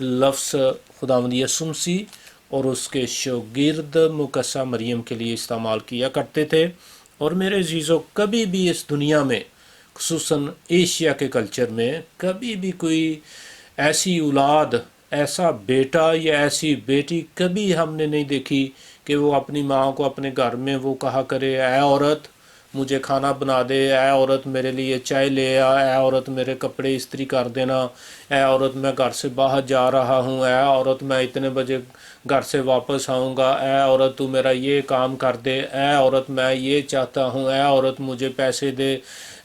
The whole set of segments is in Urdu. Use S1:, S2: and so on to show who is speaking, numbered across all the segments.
S1: لفظ خداوند یسوع مسیح اور اس کے شاگرد مقدسہ مریم کے لیے استعمال کیا کرتے تھے۔ اور میرے عزیزو، کبھی بھی اس دنیا میں، خصوصاً ایشیا کے کلچر میں، کبھی بھی کوئی ایسی اولاد، ایسا بیٹا یا ایسی بیٹی کبھی ہم نے نہیں دیکھی کہ وہ اپنی ماں کو اپنے گھر میں وہ کہا کرے، اے عورت مجھے کھانا بنا دے، اے عورت میرے لیے چائے لے آ، اے عورت میرے کپڑے استری کر دینا، اے عورت میں گھر سے باہر جا رہا ہوں، اے عورت میں اتنے بجے گھر سے واپس آؤں گا، اے عورت تو میرا یہ کام کر دے، اے عورت میں یہ چاہتا ہوں، اے عورت مجھے پیسے دے،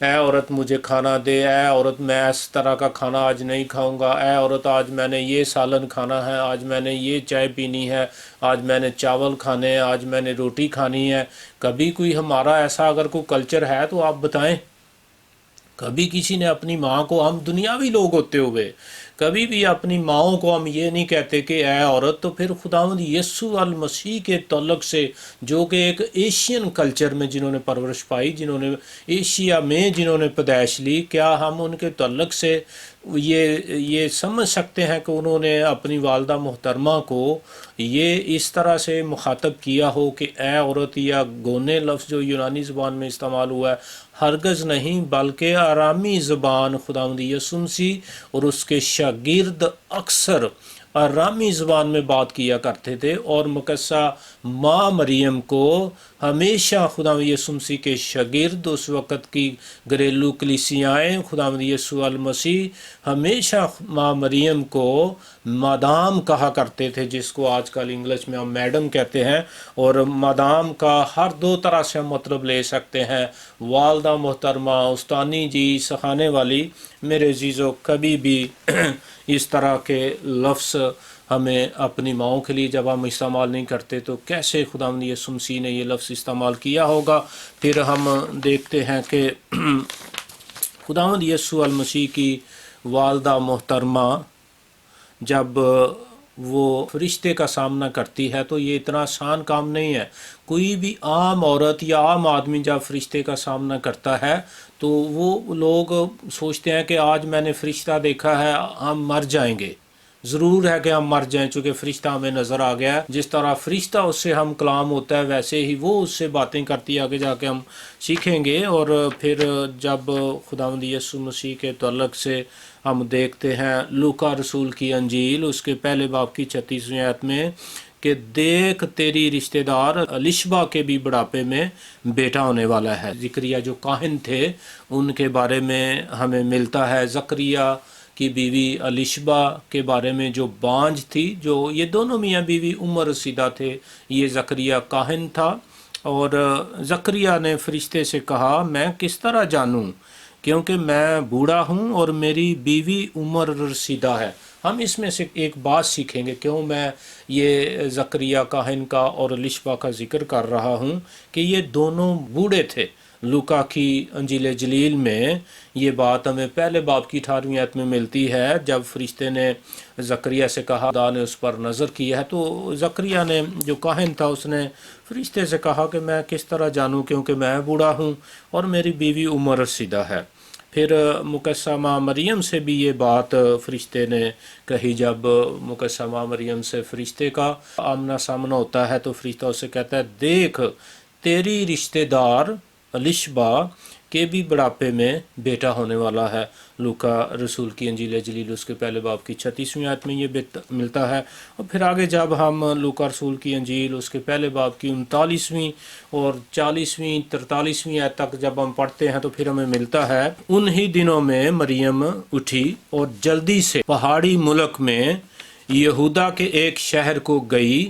S1: اے عورت مجھے کھانا دے، اے عورت میں اس طرح کا کھانا آج نہیں کھاؤں گا، اے عورت آج میں نے یہ سالن کھانا ہے، آج میں نے یہ چائے پینی ہے، آج میں نے چاول کھانے ہیں، آج میں نے روٹی کھانی ہے۔ کبھی کوئی ہمارا ایسا اگر کوئی کلچر ہے تو آپ بتائیں؟ کبھی کسی نے اپنی ماں کو، ہم دنیاوی لوگ ہوتے ہوئے کبھی بھی اپنی ماؤں کو ہم یہ نہیں کہتے کہ اے عورت؟ تو پھر خداوند یسوع المسیح کے تعلق سے، جو کہ ایک ایشین کلچر میں جنہوں نے پرورش پائی، جنہوں نے ایشیا میں جنہوں نے پیدائش لی، کیا ہم ان کے تعلق سے یہ سمجھ سکتے ہیں کہ انہوں نے اپنی والدہ محترمہ کو یہ اس طرح سے مخاطب کیا ہو کہ اے عورت؟ یا گونے لفظ جو یونانی زبان میں استعمال ہوا ہے، ہرگز نہیں، بلکہ آرامی زبان خداوند یسوع مسیح اور اس کے شاگرد اکثر آرامی زبان میں بات کیا کرتے تھے، اور مقدسہ ماں مریم کو ہمیشہ خداوند یسوع مسیح کے شاگرد، اس وقت کی گھریلو کلیسیائیں، خداوند یسوع المسیح ہمیشہ ماں مریم کو مادام کہا کرتے تھے، جس کو آج کل انگلش میں ہم میڈم کہتے ہیں، اور مادام کا ہر دو طرح سے ہم مطلب لے سکتے ہیں، والدہ محترمہ، استانی جی، سکھانے والی۔ میرے عزیزو، کبھی بھی اس طرح کے لفظ ہمیں اپنی ماؤں کے لیے جب ہم استعمال نہیں کرتے تو کیسے خداوند یسوع مسیح نے یہ لفظ استعمال کیا ہوگا؟ پھر ہم دیکھتے ہیں کہ خداوند یسوع المسیح کی والدہ محترمہ جب وہ فرشتے کا سامنا کرتی ہے تو یہ اتنا آسان کام نہیں ہے۔ کوئی بھی عام عورت یا عام آدمی جب فرشتے کا سامنا کرتا ہے تو وہ لوگ سوچتے ہیں کہ آج میں نے فرشتہ دیکھا ہے، ہم مر جائیں گے، ضرور ہے کہ ہم مر جائیں، چونکہ فرشتہ ہمیں نظر آ گیا ہے۔ جس طرح فرشتہ اس سے ہم کلام ہوتا ہے، ویسے ہی وہ اس سے باتیں کرتی، آگے جا کے ہم سیکھیں گے۔ اور پھر جب خداوند یسوع مسیح کے تعلق سے ہم دیکھتے ہیں لوکا رسول کی انجیل، اس کے پہلے باب کی 36ویں آیت میں، کہ دیکھ تیری رشتہ دار الشبا کے بھی بڑھاپے میں بیٹا ہونے والا ہے۔ زکریا جو کاہن تھے ان کے بارے میں ہمیں ملتا ہے، زکریا کی بیوی الشبا کے بارے میں جو بانجھ تھی، جو یہ دونوں میاں بیوی عمر رسیدہ تھے، یہ زکریا کاہن تھا، اور زکریا نے فرشتے سے کہا میں کس طرح جانوں کیونکہ میں بوڑھا ہوں اور میری بیوی عمر رسیدہ ہے۔ ہم اس میں سے ایک بات سیکھیں گے، کیوں میں یہ زکریا کاہن کا اور الشبا کا ذکر کر رہا ہوں، کہ یہ دونوں بوڑھے تھے۔ لوکا کی انجیل جلیل میں یہ بات ہمیں پہلے باب کی 18ویں آیت میں ملتی ہے، جب فرشتے نے زکریا سے کہا، خدا نے اس پر نظر کیا ہے، تو زکریا نے جو کاہن تھا اس نے فرشتے سے کہا کہ میں کس طرح جانوں کیونکہ میں بوڑھا ہوں اور میری بیوی عمر رسیدہ ہے۔ پھر مقدسہ ماں مریم سے بھی یہ بات فرشتے نے کہی، جب مقدسہ ماں مریم سے فرشتے کا آمنا سامنا ہوتا ہے تو فرشتہ اسے کہتا ہے دیکھ تیری رشتہ دار الشبا کے بھی بڑھاپے میں بیٹا ہونے والا ہے۔ لوکا رسول کی انجیل جلیل اس کے پہلے باب کی 36ویں آیت میں یہ ملتا ہے۔ اور پھر آگے جب ہم لوکا رسول کی انجیل اس کے پہلے باب کی 39ویں اور 40ویں 43ویں آیت تک جب ہم پڑھتے ہیں تو پھر ہمیں ملتا ہے، انہی دنوں میں مریم اٹھی اور جلدی سے پہاڑی ملک میں یہودا کے ایک شہر کو گئی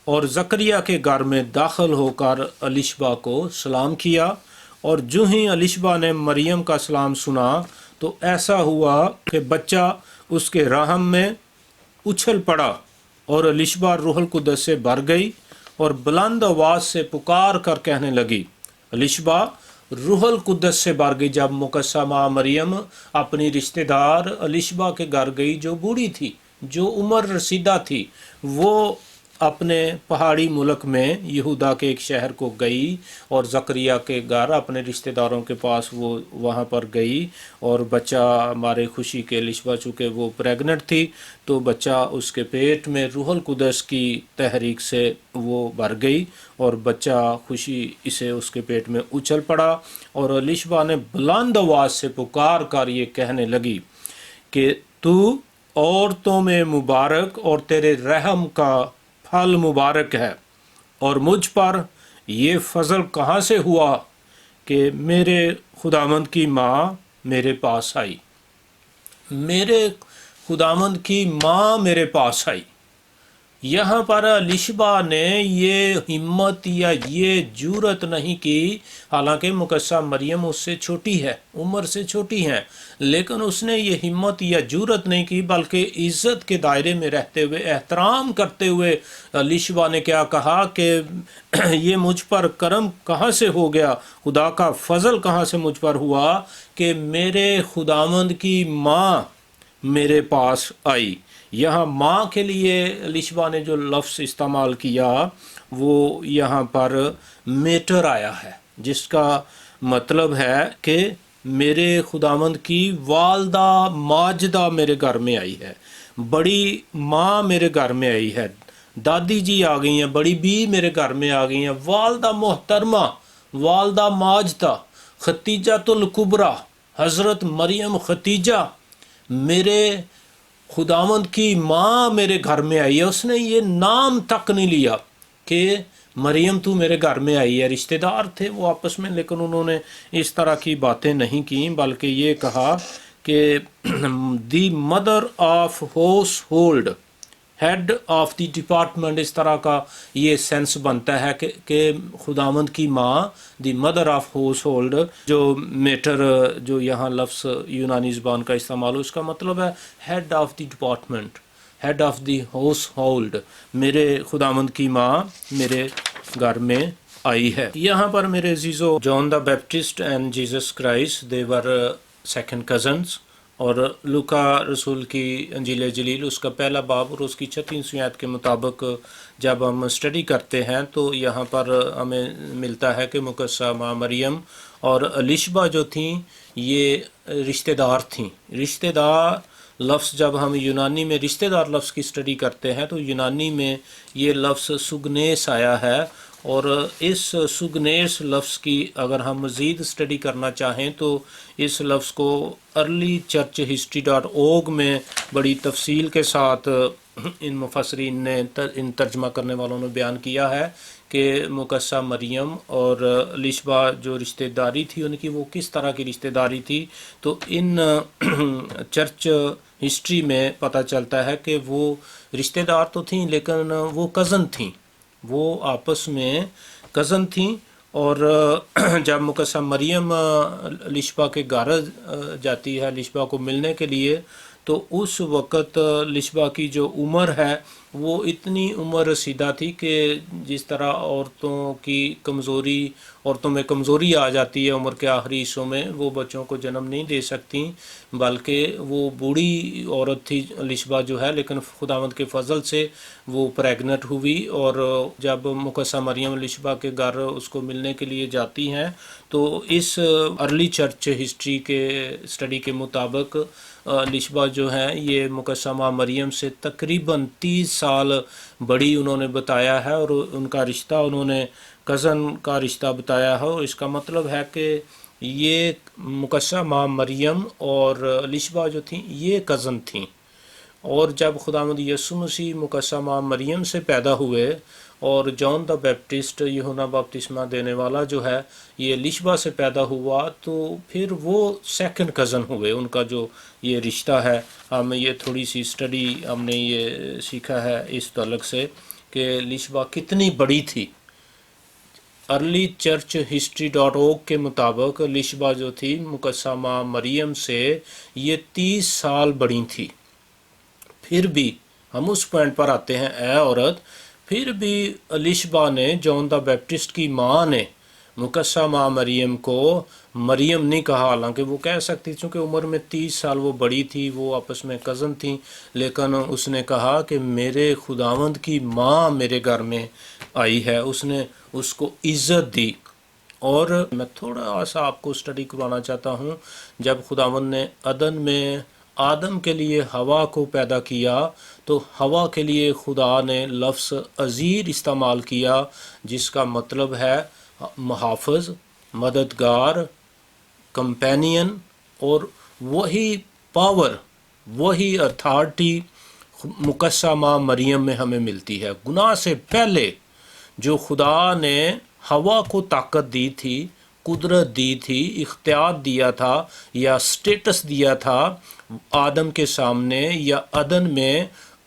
S1: اور زکریا کے گھر میں داخل ہو کر الشبا کو سلام کیا، اور جو ہی الشبا نے مریم کا سلام سنا تو ایسا ہوا کہ بچہ اس کے رحم میں اچھل پڑا، اور الشبا روح القدس سے بھر گئی اور بلند آواز سے پکار کر کہنے لگی۔ الشبا روح القدس سے بھر گئی جب مقدسہ ماں مریم اپنی رشتہ دار الشبا کے گھر گئی، جو بوڑھی تھی، جو عمر رسیدہ تھی۔ وہ اپنے پہاڑی ملک میں یہودا کے ایک شہر کو گئی اور زکریا کے گھر اپنے رشتہ داروں کے پاس وہ وہاں پر گئی، اور بچہ ہمارے خوشی کے لشبہ چونکہ وہ پریگننٹ تھی تو بچہ اس کے پیٹ میں روح القدس کی تحریک سے وہ بھر گئی، اور بچہ خوشی اسے اس کے پیٹ میں اچھل پڑا، اور لشبہ نے بلند آواز سے پکار کر یہ کہنے لگی کہ تو عورتوں میں مبارک اور تیرے رحم کا پھل مبارک ہے، اور مجھ پر یہ فضل کہاں سے ہوا کہ میرے خداوند کی ماں میرے پاس آئی، میرے خداوند کی ماں میرے پاس آئی۔ یہاں پر لشبہ نے یہ ہمت یا یہ جرأت نہیں کی، حالانکہ مقدسہ مریم اس سے چھوٹی ہے، عمر سے چھوٹی ہیں، لیکن اس نے یہ ہمت یا جرأت نہیں کی، بلکہ عزت کے دائرے میں رہتے ہوئے، احترام کرتے ہوئے لشبہ نے کیا کہا کہ یہ مجھ پر کرم کہاں سے ہو گیا، خدا کا فضل کہاں سے مجھ پر ہوا کہ میرے خداوند کی ماں میرے پاس آئی۔ یہاں ماں کے لیے لشبہ نے جو لفظ استعمال کیا وہ یہاں پر میٹر آیا ہے، جس کا مطلب ہے کہ میرے خداوند کی والدہ ماجدہ میرے گھر میں آئی ہے، بڑی ماں میرے گھر میں آئی ہے، دادی جی آ گئی ہیں، بڑی بی میرے گھر میں آ گئی ہیں، والدہ محترمہ، والدہ ماجدہ، ختیجہ الکبریٰ، حضرت مریم ختیجہ، میرے خداوند کی ماں میرے گھر میں آئی ہے۔ اس نے یہ نام تک نہیں لیا کہ مریم تو میرے گھر میں آئی ہے، رشتہ دار تھے وہ آپس میں، لیکن انہوں نے اس طرح کی باتیں نہیں کی، بلکہ یہ کہا کہ the mother of household, head of the department, اس طرح کا یہ سینس بنتا ہے کہ خداوند کی ماں، دی مدر آف ہاؤس ہولڈ، جو میٹر جو یہاں لفظ یونانی زبان کا استعمال ہو، اس کا مطلب ہے head of the department, head of the household, میرے خداوند کی ماں میرے گھر میں آئی ہے۔ یہاں پر میرے عزیزو، John the Baptist and Jesus Christ they were second cousins, اور لوکا رسول کی انجیل جلیل اس کا پہلا باب اور اس کی 36ویں آیت کے مطابق جب ہم اسٹڈی کرتے ہیں تو یہاں پر ہمیں ملتا ہے کہ مقدسہ ماں مریم اور لشبہ جو تھیں یہ رشتہ دار تھیں۔ رشتہ دار لفظ جب ہم یونانی میں رشتہ دار لفظ کی اسٹڈی کرتے ہیں تو یونانی میں یہ لفظ سگنیس آیا ہے، اور اس سگنیس لفظ کی اگر ہم مزید اسٹڈی کرنا چاہیں تو اس لفظ کو ارلی چرچ ہسٹری .org میں بڑی تفصیل کے ساتھ ان مفسرین نے، ان ترجمہ کرنے والوں نے بیان کیا ہے کہ مقدسہ مریم اور لشبہ جو رشتہ داری تھی ان کی، وہ کس طرح کی رشتہ داری تھی۔ تو ان چرچ ہسٹری میں پتہ چلتا ہے کہ وہ رشتہ دار تو تھیں لیکن وہ کزن تھیں، وہ آپس میں کزن تھیں، اور جب مقدسہ مریم لشبہ کے گھر جاتی ہے لشبہ کو ملنے کے لیے، تو اس وقت لشبہ کی جو عمر ہے وہ اتنی عمر رسیدہ تھی کہ جس طرح عورتوں میں کمزوری آ جاتی ہے عمر کے آخری حصوں میں، وہ بچوں کو جنم نہیں دے سکتی، بلکہ وہ بوڑھی عورت تھی لشبہ جو ہے، لیکن خداوند کے فضل سے وہ پریگننٹ ہوئی، اور جب مقدسہ مریم لشبہ کے گھر اس کو ملنے کے لیے جاتی ہیں تو اس ارلی چرچ ہسٹری کے اسٹڈی کے مطابق لشبہ جو ہیں یہ مقدسہ ماں مریم سے تقریباً 30 سال بڑی انہوں نے بتایا ہے، اور ان کا رشتہ انہوں نے کزن کا رشتہ بتایا ہے۔ اس کا مطلب ہے کہ یہ مقدسہ ماں مریم اور لشبہ جو تھیں یہ کزن تھیں، اور جب خداوند یسوع مسیح مقدسہ ماں مریم سے پیدا ہوئے اور جان دا بیپٹسٹ یوحنا بپتسمہ دینے والا جو ہے یہ لشبہ سے پیدا ہوا، تو پھر وہ سیکنڈ کزن ہوئے۔ ان کا جو یہ رشتہ ہے، ہم یہ تھوڑی سی اسٹڈی ہم نے یہ سیکھا ہے اس تعلق سے کہ لشبہ کتنی بڑی تھی۔ ارلی چرچ ہسٹری .org کے مطابق لشبہ جو تھی مقدسہ ماں مریم سے یہ 30 سال بڑی تھی۔ پھر بھی ہم اس پوائنٹ پر آتے ہیں، اے عورت، پھر بھی لشبہ نے، جان دا بیپٹسٹ کی ماں نے مقسمہ مریم کو مریم نہیں کہا، حالانکہ وہ کہہ سکتی، چونکہ عمر میں 30 سال وہ بڑی تھی، وہ آپس میں کزن تھیں، لیکن اس نے کہا کہ میرے خداوند کی ماں میرے گھر میں آئی ہے، اس نے اس کو عزت دی۔ اور میں تھوڑا سا آپ کو سٹڈی کروانا چاہتا ہوں، جب خداوند نے عدن میں آدم کے لیے ہوا کو پیدا کیا تو ہوا کے لیے خدا نے لفظ عزیر استعمال کیا، جس کا مطلب ہے محافظ، مددگار، کمپینین، اور وہی پاور، وہی اتھارٹی مقسمہ مریم میں ہمیں ملتی ہے۔ گناہ سے پہلے جو خدا نے ہوا کو طاقت دی تھی، قدرت دی تھی، اختیار دیا تھا یا سٹیٹس دیا تھا آدم کے سامنے یا عدن میں،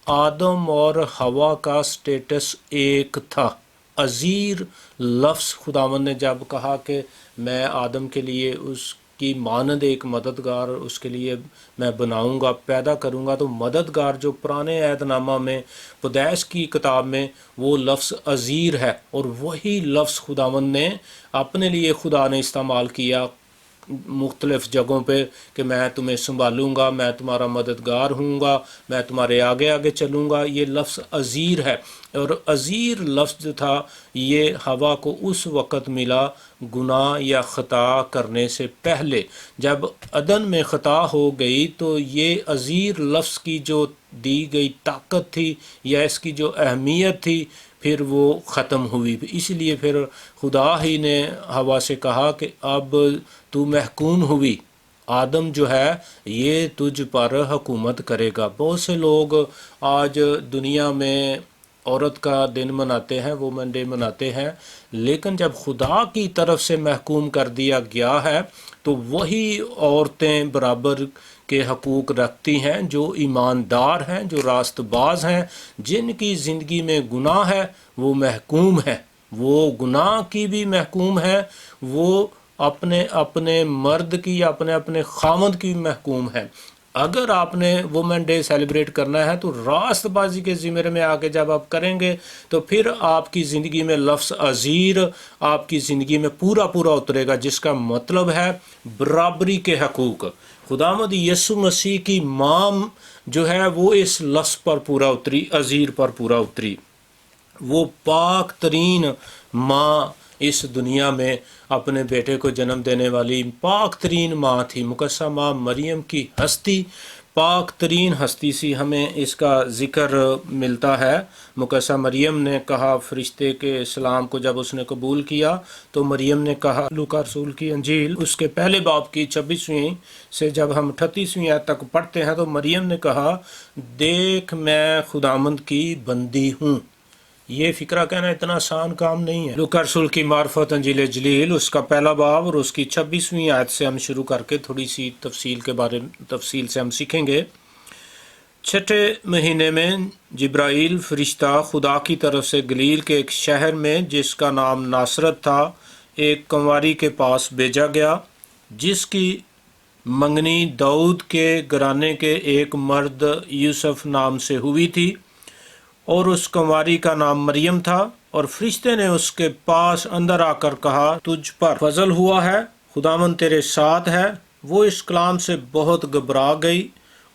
S1: آدم اور ہوا کا سٹیٹس ایک تھا۔ عزیر لفظ خداوند نے جب کہا کہ میں آدم کے لیے اس کی مانند ایک مددگار اس کے لیے میں بناؤں گا، پیدا کروں گا، تو مددگار جو پرانے عہد نامہ میں پیدائش کی کتاب میں وہ لفظ عزیر ہے، اور وہی لفظ خداوند نے اپنے لیے خدا نے استعمال کیا مختلف جگہوں پہ کہ میں تمہیں سنبھالوں گا، میں تمہارا مددگار ہوں گا، میں تمہارے آگے آگے چلوں گا۔ یہ لفظ عزیر ہے، اور عزیر لفظ جو تھا یہ ہوا کو اس وقت ملا گناہ یا خطا کرنے سے پہلے۔ جب عدن میں خطا ہو گئی تو یہ عزیر لفظ کی جو دی گئی طاقت تھی یا اس کی جو اہمیت تھی پھر وہ ختم ہوئی۔ اس لیے پھر خدا ہی نے ہوا سے کہا کہ اب تو محکوم ہوئی، آدم جو ہے یہ تجھ پر حکومت کرے گا۔ بہت سے لوگ آج دنیا میں عورت کا دن مناتے ہیں، وومن ڈے مناتے ہیں، لیکن جب خدا کی طرف سے محکوم کر دیا گیا ہے تو وہی عورتیں برابر کے حقوق رکھتی ہیں جو ایماندار ہیں، جو راست باز ہیں، جن کی زندگی میں گناہ ہے وہ محکوم ہے، وہ گناہ کی بھی محکوم ہے، وہ اپنے مرد کی یا اپنے خامند کی محکوم ہے۔ اگر آپ نے وومن ڈے سیلیبریٹ کرنا ہے تو راست بازی کے زمرے میں آ کے جب آپ کریں گے تو پھر آپ کی زندگی میں لفظ عزیر آپ کی زندگی میں پورا اترے گا، جس کا مطلب ہے برابری کے حقوق۔ خداوند یسوع مسیح کی ماں جو ہے وہ اس لفظ پر پورا اتری، عزیر پر پورا اتری۔ وہ پاک ترین ماں اس دنیا میں اپنے بیٹے کو جنم دینے والی پاک ترین ماں تھی۔ مقسمہ مریم کی ہستی پاک ترین ہستی سی، ہمیں اس کا ذکر ملتا ہے۔ مقدسہ مریم نے کہا فرشتے کے سلام کو جب اس نے قبول کیا تو مریم نے کہا، لوکا رسول کی انجیل اس کے پہلے باب کی 26ویں سے جب ہم 38ویں آیت تک پڑھتے ہیں تو مریم نے کہا، دیکھ میں خداوند کی بندی ہوں۔ یہ فکرہ کہنا اتنا آسان کام نہیں ہے۔ لوکا رسول کی معرفت انجیل جلیل اس کا پہلا باب اور اس کی 26ویں آیت سے ہم شروع کر کے تھوڑی سی تفصیل سے ہم سیکھیں گے۔ چھٹے مہینے میں جبرائیل فرشتہ خدا کی طرف سے گلیل کے ایک شہر میں جس کا نام ناصرت تھا ایک کنواری کے پاس بھیجا گیا، جس کی منگنی داؤد کے گھرانے کے ایک مرد یوسف نام سے ہوئی تھی، اور اس کنواری کا نام مریم تھا۔ اور فرشتے نے اس کے پاس اندر آ کر کہا، تجھ پر فضل ہوا ہے، خداوند تیرے ساتھ ہے۔ وہ اس کلام سے بہت گھبرا گئی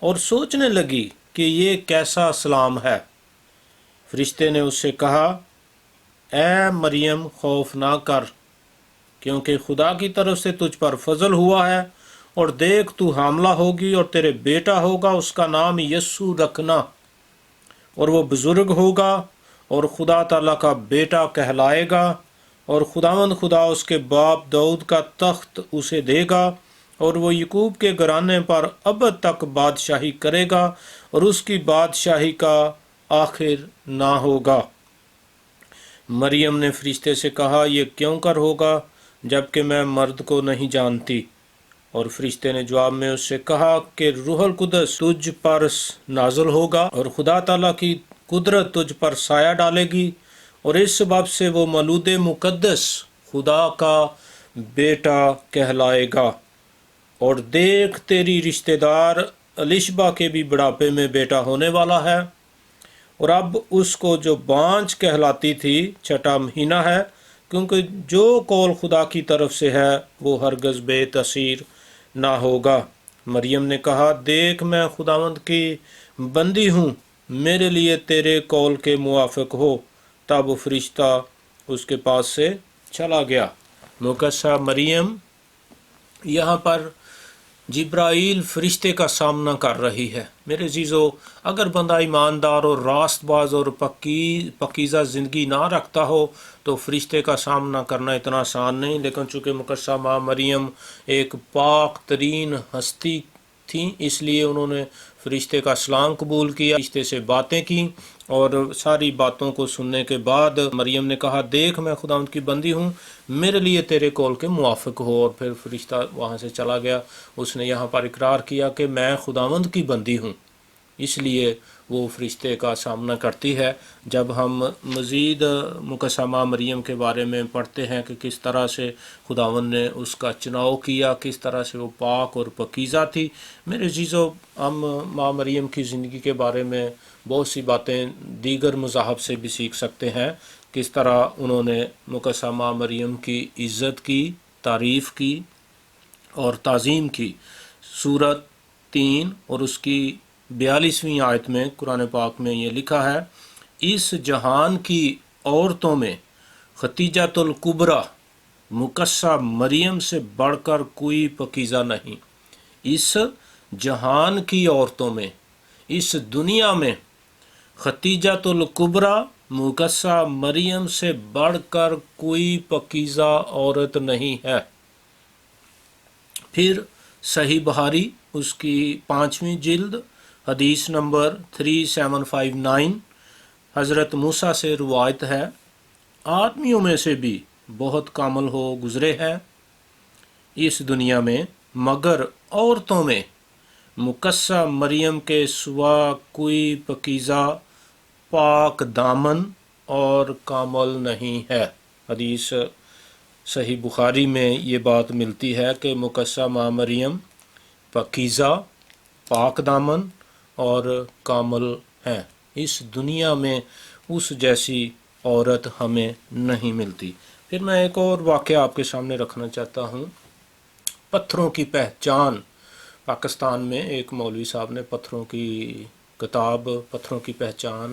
S1: اور سوچنے لگی کہ یہ کیسا سلام ہے۔ فرشتے نے اس سے کہا، اے مریم خوف نہ کر، کیونکہ خدا کی طرف سے تجھ پر فضل ہوا ہے، اور دیکھ تو حاملہ ہوگی اور تیرے بیٹا ہوگا، اس کا نام یسوع رکھنا، اور وہ بزرگ ہوگا اور خدا تعالیٰ کا بیٹا کہلائے گا، اور خداوند خدا اس کے باپ داؤد کا تخت اسے دے گا، اور وہ یعقوب کے گھرانے پر ابد تک بادشاہی کرے گا، اور اس کی بادشاہی کا آخر نہ ہوگا۔ مریم نے فرشتے سے کہا، یہ کیوں کر ہوگا جبکہ میں مرد کو نہیں جانتی؟ اور فرشتے نے جواب میں اس سے کہا کہ روح القدس تجھ پر نازل ہوگا اور خدا تعالیٰ کی قدرت تجھ پر سایہ ڈالے گی، اور اس سبب سے وہ مولود مقدس خدا کا بیٹا کہلائے گا۔ اور دیکھ تیری رشتہ دار الشبہ کے بھی بڑھاپے میں بیٹا ہونے والا ہے، اور اب اس کو جو بانجھ کہلاتی تھی 6واں مہینہ ہے، کیونکہ جو قول خدا کی طرف سے ہے وہ ہرگز بے تاثیر نہ ہوگا۔ مریم نے کہا، دیکھ میں خداوند کی بندی ہوں، میرے لیے تیرے قول کے موافق ہو۔ تب وہ فرشتہ اس کے پاس سے چلا گیا۔ مقدسہ مریم یہاں پر جبرائیل فرشتے کا سامنا کر رہی ہے۔ میرے عزیزو، اگر بندہ ایماندار اور راست باز اور پکیزہ زندگی نہ رکھتا ہو تو فرشتے کا سامنا کرنا اتنا آسان نہیں، لیکن چونکہ مقدسہ ماں مریم ایک پاک ترین ہستی تھیں، اس لیے انہوں نے فرشتے کا اسلام قبول کیا، فرشتے سے باتیں کی، اور ساری باتوں کو سننے کے بعد مریم نے کہا، دیکھ میں خداوند کی بندی ہوں، میرے لیے تیرے قول کے موافق ہو۔ اور پھر فرشتہ وہاں سے چلا گیا۔ اس نے یہاں پر اقرار کیا کہ میں خداوند کی بندی ہوں، اس لیے وہ فرشتے کا سامنا کرتی ہے۔ جب ہم مزید مقدسہ ماں مریم کے بارے میں پڑھتے ہیں کہ کس طرح سے خداوند نے اس کا چناؤ کیا، کس طرح سے وہ پاک اور پاکیزہ تھی، میرے عزیزو، ہم ماں مریم کی زندگی کے بارے میں بہت سی باتیں دیگر مذاہب سے بھی سیکھ سکتے ہیں، کس طرح انہوں نے مقدسہ ماں مریم کی عزت کی، تعریف کی اور تعظیم کی۔ سورت 3 اور اس کی 42ویں آیت میں قرآن پاک میں یہ لکھا ہے، اس جہان کی عورتوں میں ختیجۃ الکبریٰ مقدسہ مریم سے بڑھ کر کوئی پاکیزہ نہیں۔ اس جہان کی عورتوں میں، اس دنیا میں ختیجۃ الکبریٰ مقدسہ مریم سے بڑھ کر کوئی پاکیزہ عورت نہیں ہے۔ پھر صحیح بخاری اس کی 5ویں جلد حدیث نمبر 3759 حضرت موسیٰ سے روایت ہے، آدمیوں میں سے بھی بہت کامل ہو گزرے ہیں اس دنیا میں، مگر عورتوں میں مقدسہ مریم کے سوا کوئی پاکیزہ، پاک دامن اور کامل نہیں ہے۔ حدیث صحیح بخاری میں یہ بات ملتی ہے کہ مقدسہ ماں مریم پاکیزہ، پاک دامن اور کامل ہیں۔ اس دنیا میں اس جیسی عورت ہمیں نہیں ملتی۔ پھر میں ایک اور واقعہ آپ کے سامنے رکھنا چاہتا ہوں۔ پتھروں کی پہچان، پاکستان میں ایک مولوی صاحب نے پتھروں کی کتاب، پتھروں کی پہچان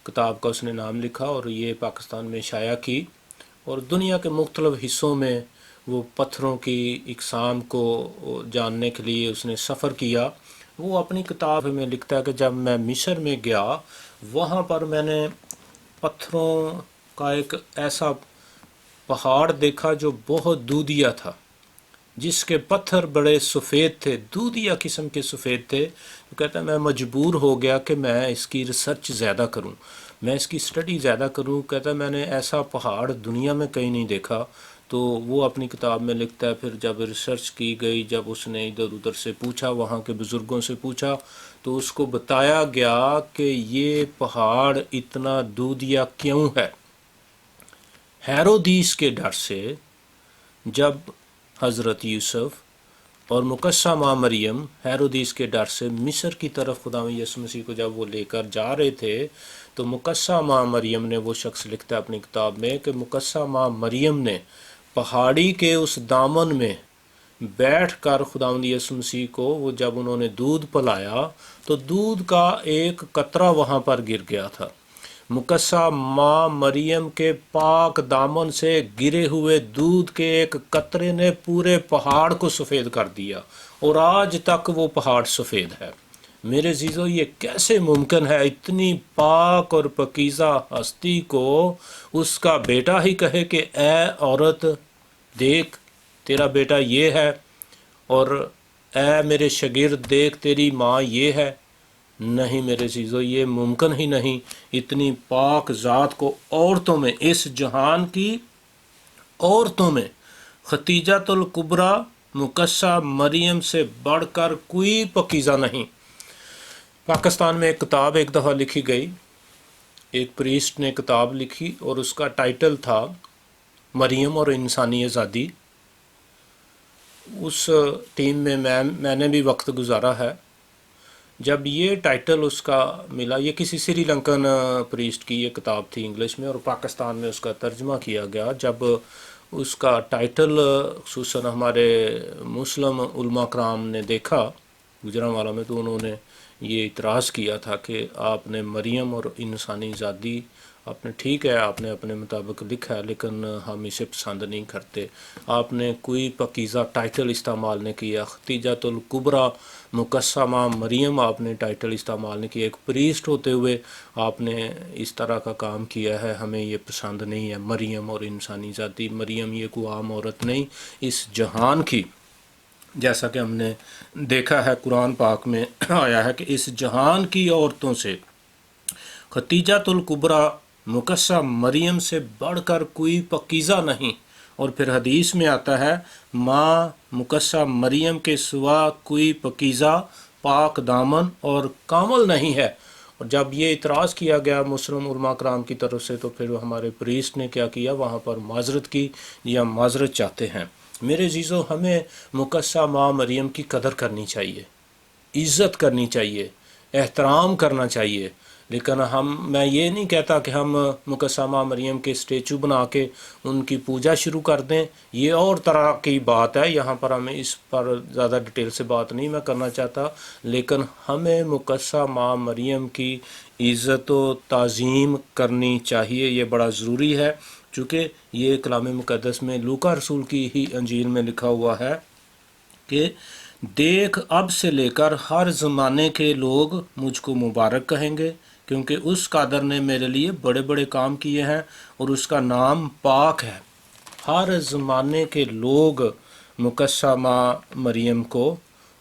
S1: کتاب کا اس نے نام لکھا اور یہ پاکستان میں شائع کی، اور دنیا کے مختلف حصوں میں وہ پتھروں کی اقسام کو جاننے کے لیے اس نے سفر کیا۔ وہ اپنی کتاب میں لکھتا ہے کہ جب میں مصر میں گیا، وہاں پر میں نے پتھروں کا ایک ایسا پہاڑ دیکھا جو بہت دودھیا تھا، جس کے پتھر بڑے سفید تھے، دودھیا قسم کے سفید تھے۔ تو کہتا ہے میں مجبور ہو گیا کہ میں اس کی ریسرچ زیادہ کروں، میں اس کی اسٹڈی زیادہ کروں۔ کہتا ہے میں نے ایسا پہاڑ دنیا میں کہیں نہیں دیکھا۔ تو وہ اپنی کتاب میں لکھتا ہے، پھر جب ریسرچ کی گئی، جب اس نے ادھر ادھر سے پوچھا، وہاں کے بزرگوں سے پوچھا، تو اس کو بتایا گیا کہ یہ پہاڑ اتنا دودھیا کیوں ہے۔ ہیرودیس کے ڈر سے جب حضرت یوسف اور مقدسہ ماں مریم ہیرودیس کے ڈر سے مصر کی طرف خداوند یسوع مسیح کو جب وہ لے کر جا رہے تھے، تو مقدسہ ماں مریم نے، وہ شخص لکھتا ہے اپنی کتاب میں کہ مقدسہ ماں مریم نے پہاڑی کے اس دامن میں بیٹھ کر خداوند یسوع مسیح کو، وہ جب انہوں نے دودھ پلایا تو دودھ کا ایک قطرہ وہاں پر گر گیا تھا۔ مقدسہ ماں مریم کے پاک دامن سے گرے ہوئے دودھ کے ایک قطرے نے پورے پہاڑ کو سفید کر دیا، اور آج تک وہ پہاڑ سفید ہے۔ میرے عزیزو، یہ کیسے ممکن ہے؟ اتنی پاک اور پاکیزہ ہستی کو اس کا بیٹا ہی کہے کہ اے عورت دیکھ تیرا بیٹا یہ ہے، اور اے میرے شاگرد دیکھ تیری ماں یہ ہے۔ نہیں میرے عزیزو، یہ ممکن ہی نہیں۔ اتنی پاک ذات کو عورتوں میں، اس جہان کی عورتوں میں ختیجۃ الکبریٰ مقدسہ مریم سے بڑھ کر کوئی پاکیزہ نہیں۔ پاکستان میں ایک کتاب ایک دفعہ لکھی گئی، ایک پریسٹ نے کتاب لکھی اور اس کا ٹائٹل تھا مریم اور انسانی آزادی۔ اس ٹیم میں میں نے بھی وقت گزارا ہے۔ جب یہ ٹائٹل اس کا ملا، یہ کسی سری لنکن پریسٹ کی یہ کتاب تھی انگلش میں، اور پاکستان میں اس کا ترجمہ کیا گیا. جب اس کا ٹائٹل خصوصاً ہمارے مسلم علماء کرام نے دیکھا گجرانوالہ میں، تو انہوں نے یہ اعتراض کیا تھا کہ آپ نے مریم اور انسانی آزادی، آپ نے ٹھیک ہے آپ نے اپنے مطابق لکھا ہے، لیکن ہم اسے پسند نہیں کرتے. آپ نے کوئی پاکیزہ ٹائٹل استعمال نہیں کیا. ختیجۃ الکبریٰ مقسمہ مریم آپ نے ٹائٹل استعمال نہیں کیا. ایک پریسٹ ہوتے ہوئے آپ نے اس طرح کا کام کیا ہے، ہمیں یہ پسند نہیں ہے. مریم اور انسانی ذاتی، مریم یہ کوئی عام عورت نہیں، اس جہان کی، جیسا کہ ہم نے دیکھا ہے قرآن پاک میں آیا ہے کہ اس جہان کی عورتوں سے ختیجۃ الکبریٰ مقدسہ مریم سے بڑھ کر کوئی پاکیزہ نہیں. اور پھر حدیث میں آتا ہے ماں مقدسہ مریم کے سوا کوئی پاکیزہ، پاک دامن اور کامل نہیں ہے. اور جب یہ اعتراض کیا گیا مسلم علماء کرام کی طرف سے، تو پھر ہمارے پریسٹ نے کیا کیا، وہاں پر معذرت کی، یا معذرت چاہتے ہیں. میرے عزیزو، ہمیں مقدسہ ماں مریم کی قدر کرنی چاہیے، عزت کرنی چاہیے، احترام کرنا چاہیے. لیکن میں یہ نہیں کہتا کہ ہم مقدسہ ماں مریم کے اسٹیچو بنا کے ان کی پوجا شروع کر دیں. یہ اور طرح کی بات ہے، یہاں پر ہمیں اس پر زیادہ ڈیٹیل سے بات نہیں میں کرنا چاہتا. لیکن ہمیں مقدسہ ماں مریم کی عزت و تعظیم کرنی چاہیے، یہ بڑا ضروری ہے. چونکہ یہ کلام مقدس میں لوکا رسول کی ہی انجیل میں لکھا ہوا ہے کہ دیکھ اب سے لے کر ہر زمانے کے لوگ مجھ کو مبارک کہیں گے، کیونکہ اس قادر نے میرے لیے بڑے بڑے کام کیے ہیں اور اس کا نام پاک ہے. ہر زمانے کے لوگ مقدسہ ماں مریم کو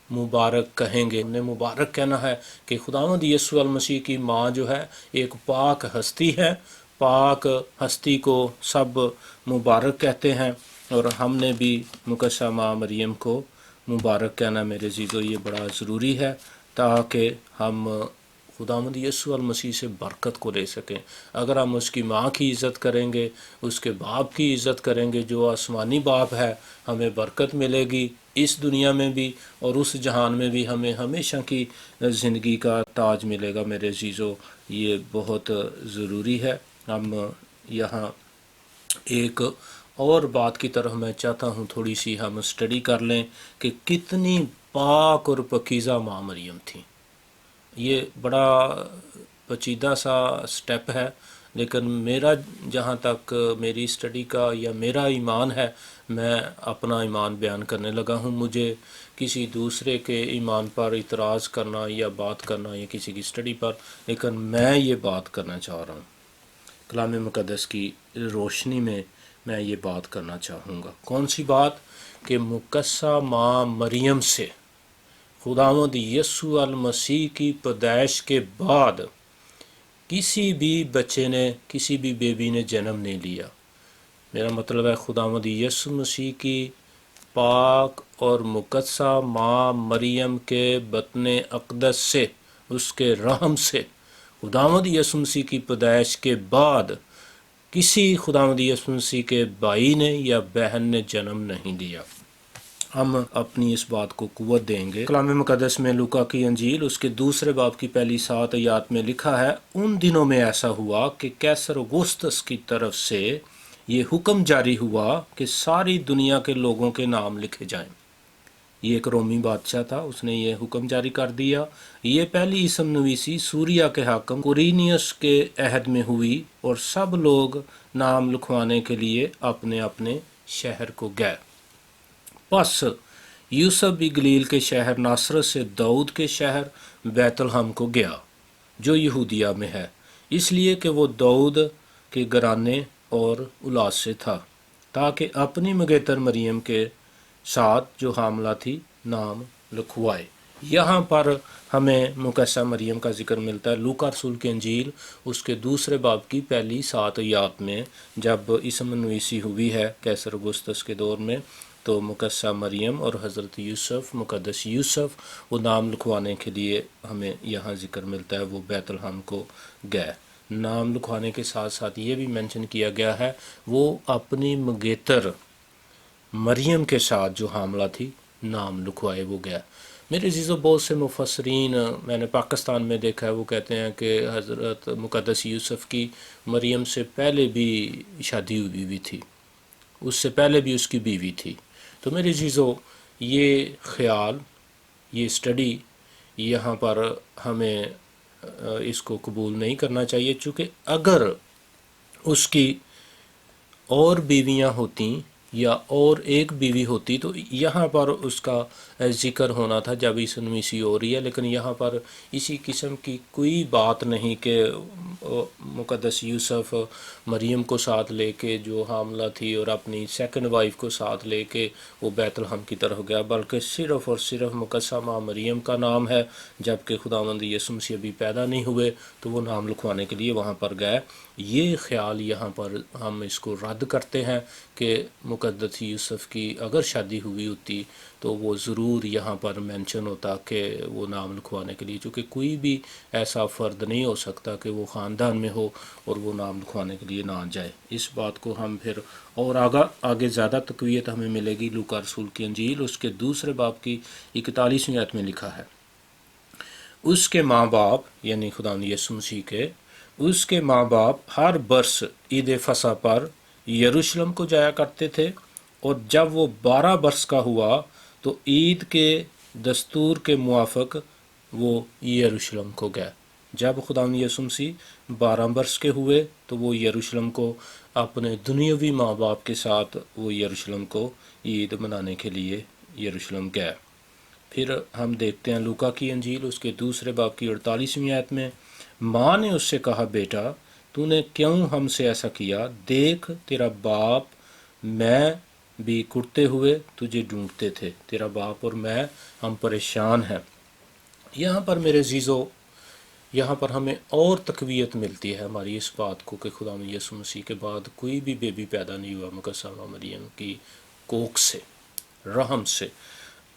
S1: مبارک کہیں گے. ہم نے مبارک کہنا ہے کہ خداوند یسوع المسیح کی ماں جو ہے ایک پاک ہستی ہے. پاک ہستی کو سب مبارک کہتے ہیں، اور ہم نے بھی مقدسہ ماں مریم کو مبارک کہنا میرے عزیزو یہ بڑا ضروری ہے، تاکہ ہم خداوند یسوع المسیح سے برکت کو لے سکیں. اگر ہم اس کی ماں کی عزت کریں گے، اس کے باپ کی عزت کریں گے جو آسمانی باپ ہے، ہمیں برکت ملے گی اس دنیا میں بھی، اور اس جہان میں بھی ہمیں ہمیشہ کی زندگی کا تاج ملے گا. میرے عزیزو یہ بہت ضروری ہے. ہم یہاں ایک اور بات کی طرف میں چاہتا ہوں تھوڑی سی ہم اسٹڈی کر لیں کہ کتنی پاک اور پاکیزہ ماں مریم تھیں. یہ بڑا پیچیدہ سا سٹیپ ہے، لیکن میرا جہاں تک میری اسٹڈی کا یا میرا ایمان ہے، میں اپنا ایمان بیان کرنے لگا ہوں. مجھے کسی دوسرے کے ایمان پر اعتراض کرنا یا بات کرنا یا کسی کی اسٹڈی پر، لیکن میں یہ بات کرنا چاہ رہا ہوں کلام مقدس کی روشنی میں یہ بات کرنا چاہوں گا. کون سی بات؟ کہ مقدسہ ماں مریم سے خداوند یسوع المسیح کی پیدائش کے بعد کسی بھی بچے نے، کسی بھی بیبی نے جنم نہیں لیا. میرا مطلب ہے خداوند یسوع مسیح کی پاک اور مقدسہ ماں مریم کے بطن اقدس سے، اس کے رحم سے خداوند یسوع مسیح کی پیدائش کے بعد کسی خداوند یسوع مسیح کے بھائی نے یا بہن نے جنم نہیں لیا. ہم اپنی اس بات کو قوت دیں گے. کلام مقدس میں لوکا کی انجیل اس کے دوسرے باب کی پہلی 7 آیات میں لکھا ہے، ان دنوں میں ایسا ہوا کہ قیصر اگسطس کی طرف سے یہ حکم جاری ہوا کہ ساری دنیا کے لوگوں کے نام لکھے جائیں. یہ ایک رومی بادشاہ تھا، اس نے یہ حکم جاری کر دیا. یہ پہلی اسم نویسی سوریا کے حاکم قرینیس کے عہد میں ہوئی، اور سب لوگ نام لکھوانے کے لیے اپنے اپنے شہر کو گئے. پس یوسف بھی گلیل کے شہر ناصرت سے داؤد کے شہر بیت الحم کو گیا جو یہودیہ میں ہے، اس لیے کہ وہ داؤد کے گھرانے اور اولاد سے تھا، تاکہ اپنی مگیتر مریم کے ساتھ جو حاملہ تھی نام لکھوائے. یہاں پر ہمیں مقدسہ مریم کا ذکر ملتا ہے لوکا رسول کی انجیل اس کے دوسرے باب کی پہلی 7 آیات میں. جب اسم نویسی ہوئی ہے قیصر اگسطس کے دور میں، تو مقدسہ مریم اور حضرت یوسف، مقدس یوسف، وہ نام لکھوانے کے لیے ہمیں یہاں ذکر ملتا ہے، وہ بیت الحم کو گئے. نام لکھوانے کے ساتھ ساتھ یہ بھی مینشن کیا گیا ہے وہ اپنی مگیتر مریم کے ساتھ جو حاملہ تھی نام لکھوائے وہ گیا. میرے عزیزو، بہت سے مفسرین میں نے پاکستان میں دیکھا ہے، وہ کہتے ہیں کہ حضرت مقدس یوسف کی مریم سے پہلے بھی شادی ہوئی تھی، اس سے پہلے بھی اس کی بیوی تھی۔ تو میرے عزیزو، یہ خیال، یہ اسٹڈی یہاں پر ہمیں اس کو قبول نہیں کرنا چاہیے، چونکہ اگر اس کی اور بیویاں ہوتیں یا اور ایک بیوی ہوتی تو یہاں پر اس کا ذکر ہونا تھا جب عیسی مسیح ہو رہی ہے، لیکن یہاں پر اسی قسم کی کوئی بات نہیں کہ مقدس یوسف مریم کو ساتھ لے کے جو حاملہ تھی اور اپنی سیکنڈ وائف کو ساتھ لے کے وہ بیت لحم کی طرف گیا، بلکہ صرف اور صرف مقدسہ ماں مریم کا نام ہے، جبکہ خداوند یسوع مسیح ابھی پیدا نہیں ہوئے تو وہ نام لکھوانے کے لیے وہاں پر گئے۔ یہ خیال یہاں پر ہم اس کو رد کرتے ہیں کہ مقدس یوسف کی اگر شادی ہوئی ہوتی تو وہ ضرور یہاں پر مینشن ہوتا کہ وہ نام لکھوانے کے لیے، چونکہ کوئی بھی ایسا فرد نہیں ہو سکتا کہ وہ خاندان میں ہو اور وہ نام لکھوانے کے لیے نہ جائے۔ اس بات کو ہم پھر اور آگے زیادہ تقویت ہمیں ملے گی۔ لوکا رسول کی انجیل اس کے دوسرے باب کی 41ویں آیت میں لکھا ہے، اس کے ماں باپ یعنی خداوند یسوع مسیح کے، اس کے ماں باپ ہر برس عید فصح پر یروشلم کو جایا کرتے تھے، اور جب وہ 12 برس کا ہوا تو عید کے دستور کے موافق وہ یروشلم کو گئے۔ جب خداوند یسوع مسیح 12 برس کے ہوئے تو وہ یروشلم کو اپنے دنیاوی ماں باپ کے ساتھ وہ یروشلم کو عید منانے کے لیے یروشلم گئے۔ پھر ہم دیکھتے ہیں لوکا کی انجیل اس کے دوسرے باب کی 48ویں آیت میں، ماں نے اس سے کہا، بیٹا تو نے کیوں ہم سے ایسا کیا؟ دیکھ تیرا باپ میں بھی کرتے ہوئے تجھے ڈھونڈتے تھے، تیرا باپ اور میں ہم پریشان ہیں۔ یہاں پر میرے عزیزو، یہاں پر ہمیں اور تقویت ملتی ہے ہماری اس بات کو کہ خدا یسوع مسیح کے بعد کوئی بھی بیبی پیدا نہیں ہوا مقدسہ مریم کی کوکھ سے، رحم سے۔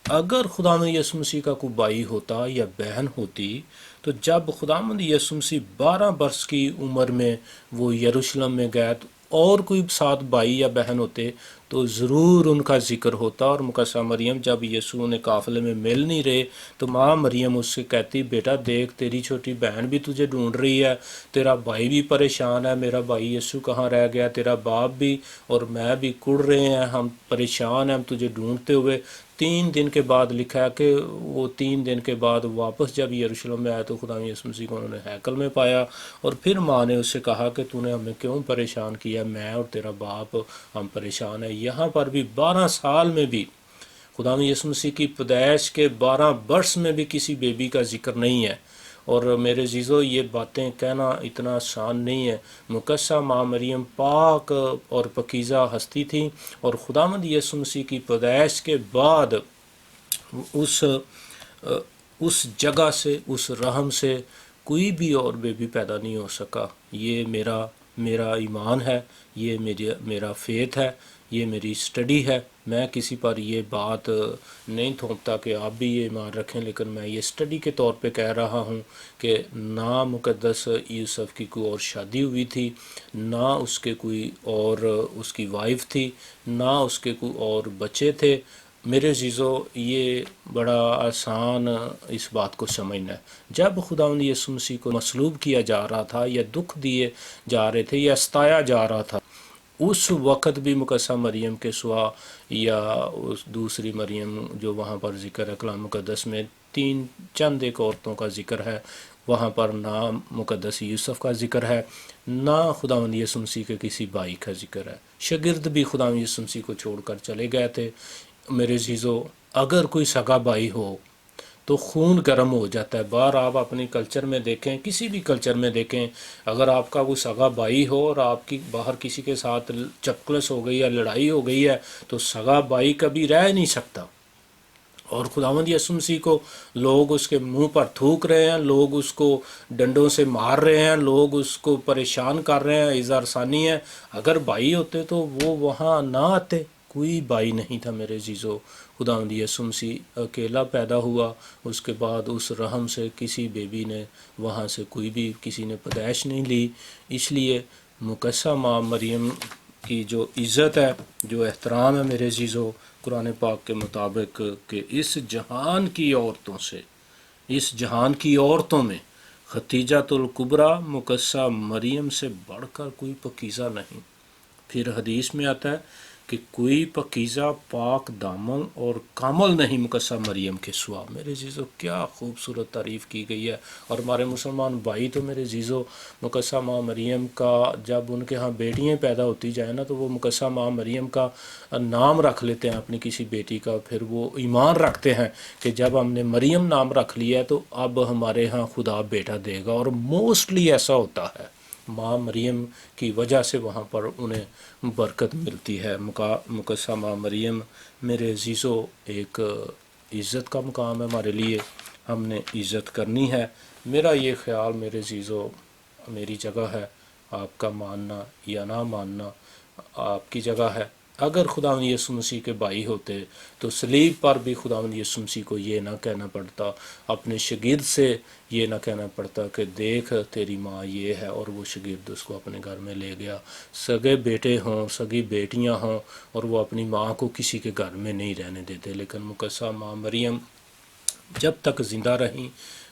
S1: اگر خداوند یسوع مسیح کا کوئی بھائی ہوتا یا بہن ہوتی تو جب خداوند یسوع مسیح 12 برس کی عمر میں وہ یروشلم میں گئے تو اور کوئی ساتھ بھائی یا بہن ہوتے تو ضرور ان کا ذکر ہوتا، اور مقدسہ مریم جب یسوع نے قافلے میں مل نہیں رہے تو ماں مریم اس سے کہتی، بیٹا دیکھ تیری چھوٹی بہن بھی تجھے ڈھونڈ رہی ہے، تیرا بھائی بھی پریشان ہے، میرا بھائی یسوع کہاں رہ گیا، تیرا باپ بھی اور میں بھی کڑ رہے ہیں، ہم پریشان ہیں، ہم تجھے ڈھونڈتے ہوئے۔ 3 دن کے بعد لکھا ہے کہ وہ 3 دن کے بعد واپس جب یروشلم میں آئے تو خدا یسوع مسیح کو انہوں نے ہیکل میں پایا، اور پھر ماں نے اس سے کہا کہ تو نے ہمیں کیوں پریشان کیا، میں اور تیرا باپ ہم پریشان ہیں۔ یہاں پر بھی 12 سال میں بھی خدا یسوع مسیح کی پیدائش کے 12 برس میں بھی کسی بیبی کا ذکر نہیں ہے۔ اور میرے عزیزو، یہ باتیں کہنا اتنا آسان نہیں ہے۔ مقدسہ ماں مریم پاک اور پاکیزہ ہستی تھی، اور خداوند یسوع مسیح کی پیدائش کے بعد اس جگہ سے، اس رحم سے کوئی بھی اور بیبی پیدا نہیں ہو سکا۔ یہ میرا ایمان ہے، یہ میرا فیتھ ہے، یہ میری اسٹڈی ہے۔ میں کسی پر یہ بات نہیں تھوپتا کہ آپ بھی یہ ایمان رکھیں، لیکن میں یہ اسٹڈی کے طور پہ کہہ رہا ہوں کہ نہ مقدس یوسف کی کوئی اور شادی ہوئی تھی، نہ اس کے کوئی اور اس کی وائف تھی، نہ اس کے کوئی اور بچے تھے۔ میرے عزیزو، یہ بڑا آسان اس بات کو سمجھنا ہے۔ جب خداوند یسوع مسیح کو مصلوب کیا جا رہا تھا یا دکھ دیے جا رہے تھے یا ستایا جا رہا تھا، اس وقت بھی مقدسہ مریم کے سوا یا اس دوسری مریم جو وہاں پر ذکر ہے کلام مقدس میں، چند ایک عورتوں کا ذکر ہے، وہاں پر نہ مقدس یوسف کا ذکر ہے، نہ خداوند یسوع مسیح کے کسی بھائی کا ذکر ہے۔ شاگرد بھی خداوند یسوع مسیح کو چھوڑ کر چلے گئے تھے۔ میرے عزیزو، اگر کوئی سگا بھائی ہو تو خون گرم ہو جاتا ہے۔ باہر آپ اپنی کلچر میں دیکھیں، کسی بھی کلچر میں دیکھیں، اگر آپ کا کوئی سگا بھائی ہو اور آپ کی باہر کسی کے ساتھ چپکلس ہو گئی یا لڑائی ہو گئی ہے تو سگا بھائی کبھی رہ نہیں سکتا۔ اور خداوند یسوع مسیح کو لوگ اس کے منہ پر تھوک رہے ہیں، لوگ اس کو ڈنڈوں سے مار رہے ہیں، لوگ اس کو پریشان کر رہے ہیں، اظہار ثانی ہے۔ اگر بھائی ہوتے تو وہ وہاں نہ آتے۔ کوئی بھائی نہیں تھا میرے عزیزو۔ خداوند یسوع مسیح اکیلا پیدا ہوا، اس کے بعد اس رحم سے کسی بیبی نے وہاں سے کوئی بھی کسی نے پیدائش نہیں لی۔ اس لیے مقدسہ ماں مریم کی جو عزت ہے، جو احترام ہے میرے عزیزو، قرآن پاک کے مطابق کہ اس جہان کی عورتوں سے، اس جہان کی عورتوں میں ختیجۃ الکبریٰ مقدسہ مریم سے بڑھ کر کوئی پاکیزہ نہیں۔ پھر حدیث میں آتا ہے کہ کوئی پاکیزہ پاک دامن اور کامل نہیں مقدسہ مریم کے سوا۔ میرے عزیزو کیا خوبصورت تعریف کی گئی ہے۔ اور ہمارے مسلمان بھائی تو میرے عزیزو مقدسہ ماں مریم کا جب ان کے ہاں بیٹیاں پیدا ہوتی جائیں نا تو وہ مقدسہ ماں مریم کا نام رکھ لیتے ہیں اپنی کسی بیٹی کا، پھر وہ ایمان رکھتے ہیں کہ جب ہم نے مریم نام رکھ لیا ہے تو اب ہمارے ہاں خدا بیٹا دے گا، اور موسٹلی ایسا ہوتا ہے۔ ماں مریم کی وجہ سے وہاں پر انہیں برکت ملتی ہے۔ مقدسہ ماں مریم میرے عزیزو ایک عزت کا مقام ہے ہمارے لیے، ہم نے عزت کرنی ہے۔ میرا یہ خیال میرے عزیزو، میری جگہ ہے، آپ کا ماننا یا نہ ماننا آپ کی جگہ ہے۔ اگر خداوند یسوع مسیح کے بھائی ہوتے تو صلیب پر بھی خداوند یسوع مسیح کو یہ نہ کہنا پڑتا، اپنے شاگرد سے یہ نہ کہنا پڑتا کہ دیکھ تیری ماں یہ ہے، اور وہ شاگرد اس کو اپنے گھر میں لے گیا۔ سگے بیٹے ہوں، سگی بیٹیاں ہوں، اور وہ اپنی ماں کو کسی کے گھر میں نہیں رہنے دیتے، لیکن مقدسہ ماں مریم جب تک زندہ رہیں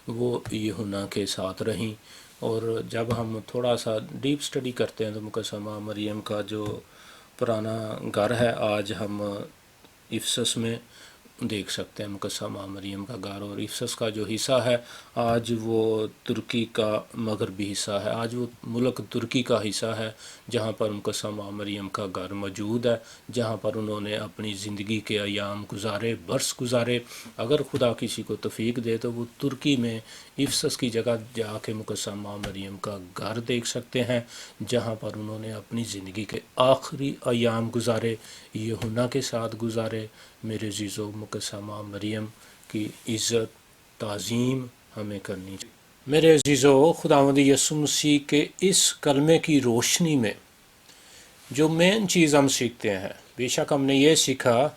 S1: وہ یوحنا کے ساتھ رہیں۔ اور جب ہم تھوڑا سا ڈیپ سٹڈی کرتے ہیں تو مقدسہ ماں مریم کا جو پرانا گھر ہے، آج ہم افسس میں دیکھ سکتے ہیں مقدسہ ماں مریم کا گھر، اور افسس کا جو حصہ ہے آج وہ ترکی کا مغربی حصہ ہے، آج وہ ملک ترکی کا حصہ ہے جہاں پر مقدسہ ماں مریم کا گھر موجود ہے، جہاں پر انہوں نے اپنی زندگی کے ایام گزارے، برس گزارے۔ اگر خدا کسی کو توفیق دے تو وہ ترکی میں افسس کی جگہ جا کے مقدسہ ماں مریم کا گھر دیکھ سکتے ہیں، جہاں پر انہوں نے اپنی زندگی کے آخری ایام گزارے، یوحنا کے ساتھ گزارے۔ میرے عزیزو مقدسہ ماں مریم کی عزت تعظیم ہمیں کرنی چاہیے۔ میرے عزیزو خداوند یسوع مسیح کے اس کلمے کی روشنی میں جو مین چیز ہم سیکھتے ہیں، بے شک ہم نے یہ سیکھا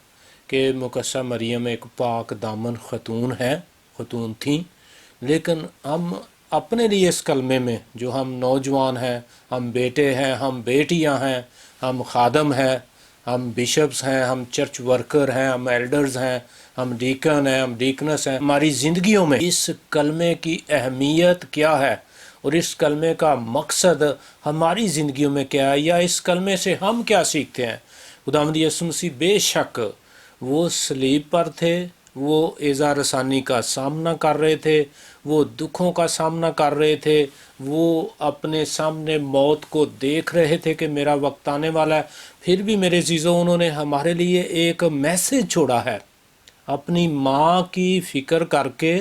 S1: کہ مقدسہ مریم ایک پاک دامن خاتون ہے، خاتون تھیں، لیکن ہم اپنے لیے اس کلمے میں جو ہم نوجوان ہیں، ہم بیٹے ہیں، ہم بیٹیاں ہیں، ہم خادم ہیں، ہم بشپس ہیں، ہم چرچ ورکر ہیں، ہم ایلڈرز ہیں، ہم ڈیکن ہیں، ہم ڈیکنس ہیں، ہماری زندگیوں میں اس کلمے کی اہمیت کیا ہے اور اس کلمے کا مقصد ہماری زندگیوں میں کیا ہے، یا اس کلمے سے ہم کیا سیکھتے ہیں۔ خداوند یسوع مسیح بے شک وہ صلیب پر تھے، وہ ایذا رسانی کا سامنا کر رہے تھے، وہ دکھوں کا سامنا کر رہے تھے، وہ اپنے سامنے موت کو دیکھ رہے تھے کہ میرا وقت آنے والا ہے۔ پھر بھی میرے عزیزوں انہوں نے ہمارے لیے ایک میسج چھوڑا ہے، اپنی ماں کی فکر کر کے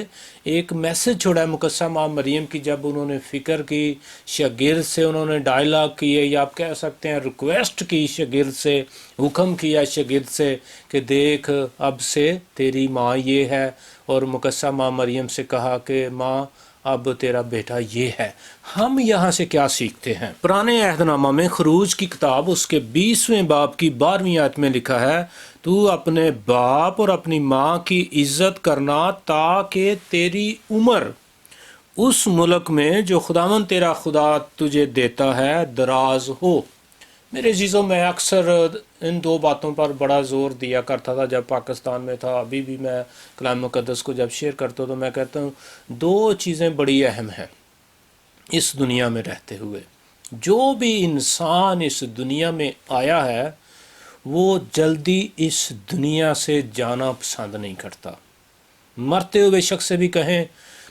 S1: ایک میسج چھوڑا ہے مقدسہ ماں مریم کی۔ جب انہوں نے فکر کی، شاگرد سے انہوں نے ڈائلاگ کیے، یا آپ کہہ سکتے ہیں ریکویسٹ کی، شاگرد سے حکم کیا شاگرد سے کہ دیکھ اب سے تیری ماں یہ ہے، اور مقدسہ ماں مریم سے کہا کہ ماں اب تیرا بیٹا یہ ہے۔ ہم یہاں سے کیا سیکھتے ہیں؟ پرانے عہد نامہ میں خروج کی کتاب اس کے 20ویں باب کی 12ویں آیت میں لکھا ہے، تو اپنے باپ اور اپنی ماں کی عزت کرنا تاکہ تیری عمر اس ملک میں جو خداوند تیرا خدا تجھے دیتا ہے دراز ہو۔ میرے عزیزوں میں اکثر ان دو باتوں پر بڑا زور دیا کرتا تھا جب پاکستان میں تھا، ابھی بھی میں کلام مقدس کو جب شیئر کرتا ہوں تو میں کہتا ہوں دو چیزیں بڑی اہم ہیں اس دنیا میں رہتے ہوئے۔ جو بھی انسان اس دنیا میں آیا ہے وہ جلدی اس دنیا سے جانا پسند نہیں کرتا۔ مرتے ہوئے شخص سے بھی کہیں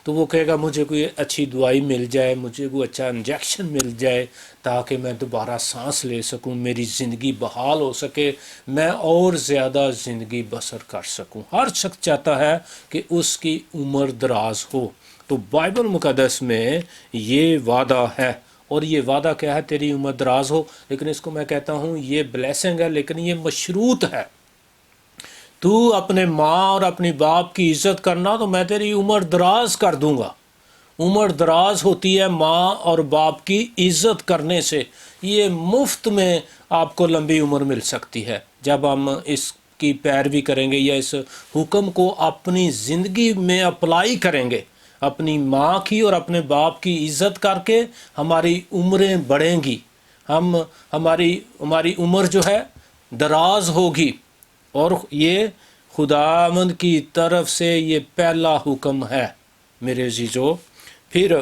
S1: تو وہ کہے گا مجھے کوئی اچھی دوائی مل جائے، مجھے کوئی اچھا انجیکشن مل جائے تاکہ میں دوبارہ سانس لے سکوں، میری زندگی بحال ہو سکے، میں اور زیادہ زندگی بسر کر سکوں۔ ہر شخص چاہتا ہے کہ اس کی عمر دراز ہو۔ تو بائبل مقدس میں یہ وعدہ ہے، اور یہ وعدہ کیا ہے؟ تیری عمر دراز ہو، لیکن اس کو میں کہتا ہوں یہ بلیسنگ ہے، لیکن یہ مشروط ہے۔ تو اپنے ماں اور اپنی باپ کی عزت کرنا تو میں تیری عمر دراز کر دوں گا۔ عمر دراز ہوتی ہے ماں اور باپ کی عزت کرنے سے، یہ مفت میں آپ کو لمبی عمر مل سکتی ہے جب ہم اس کی پیروی کریں گے یا اس حکم کو اپنی زندگی میں اپلائی کریں گے۔ اپنی ماں کی اور اپنے باپ کی عزت کر کے ہماری عمریں بڑھیں گی، ہماری عمر جو ہے دراز ہوگی، اور یہ خداوند کی طرف سے یہ پہلا حکم ہے میرے عزیزو۔ پھر